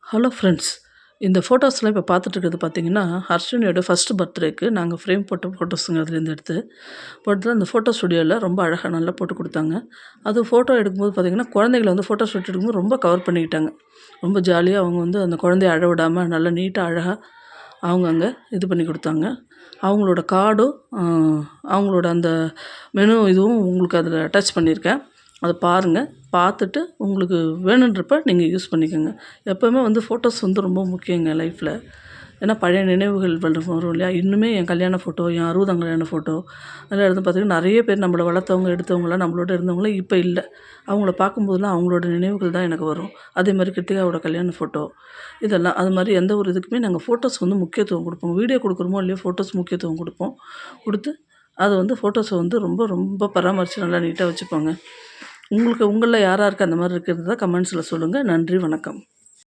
Hello friends. இந்த ஃபோட்டோஸ்லாம் இப்போ பார்த்துட்டு இருக்கிறது பார்த்தீங்கன்னா, ஹர்ஷினியோட ஃபர்ஸ்ட் பர்த்டேக்கு நாங்க ஃப்ரேம் போட்ட ஃபோட்டோஸுங்க அதுலேருந்து எடுத்து. போட்டு அந்த ஃபோட்டோ ஸ்டுடியோல ரொம்ப அழகா நல்லா போட்டு குடுத்தாங்க. அது ஃபோட்டோ எடுக்கும்போது பார்த்தீங்கன்னா, குழந்தைகள வந்து ஃபோட்டோ ஷூட் எடுக்கும்போது ரொம்ப கவர் பண்ணிக்கிட்டாங்க. ரொம்ப ஜாலியா அவங்க வந்து அந்த குழந்தைய அழ விடாம நல்லா நீட்டா அழகா அவங்க அங்க இது பண்ணி குடுத்தாங்க. அவங்களோட கார்டும், அவங்களோட அந்த மெனு இதுவும் உங்களுக்கு அதில அட்டாச் பண்ணியிருக்கேன். அத பாருங்க. பார்த்துட்டு உங்களுக்கு வேணுன்றப்ப நீங்க யூஸ் பண்ணிக்கோங்க. எப்பவுமே வந்து ஃபோட்டோஸ் வந்து ரொம்ப முக்கியங்க லைஃப்ல. ஏன்னா பழைய நினைவுகள் வரும் இல்லையா? இன்னுமே என் கல்யாண ஃபோட்டோ, என் 60ஆம் கல்யாண ஃபோட்டோ அதெல்லாம் எடுத்து பார்த்தீங்கன்னா, நெறைய பேர் நம்மள வளர்த்தவங்க, எடுத்தவங்கலாம் நம்மளோட இருந்தவங்கலாம் இப்ப இல்ல. அவங்கள பார்க்கும்போதெல்லாம் அவங்களோட நினைவுகள் தான் எனக்கு வரும். அதேமாதிரி கிருத்திகாவோட கல்யாண ஃபோட்டோ இதெல்லாம். அது மாரி எந்த ஒரு இதுக்குமே நாங்க ஃபோட்டோஸ் வந்து முக்கியத்துவம் குடுப்போம். வீடியோ குடுக்குறோமோ இல்லையோ ஃபோட்டோஸ் முக்கியத்துவம் குடுப்போம். குடுத்து அத வந்து ஃபோட்டோஸ வந்து ரொம்ப ரொம்ப பராமரிச்சு நல்லா நீட்டா வச்சுப்போங்க. உங்கள்ல யார் யாருக்கு அந்த மாரி இருக்கிறதா கமெண்ட்ஸ்ல சொல்லுங்க. நன்றி, வணக்கம்.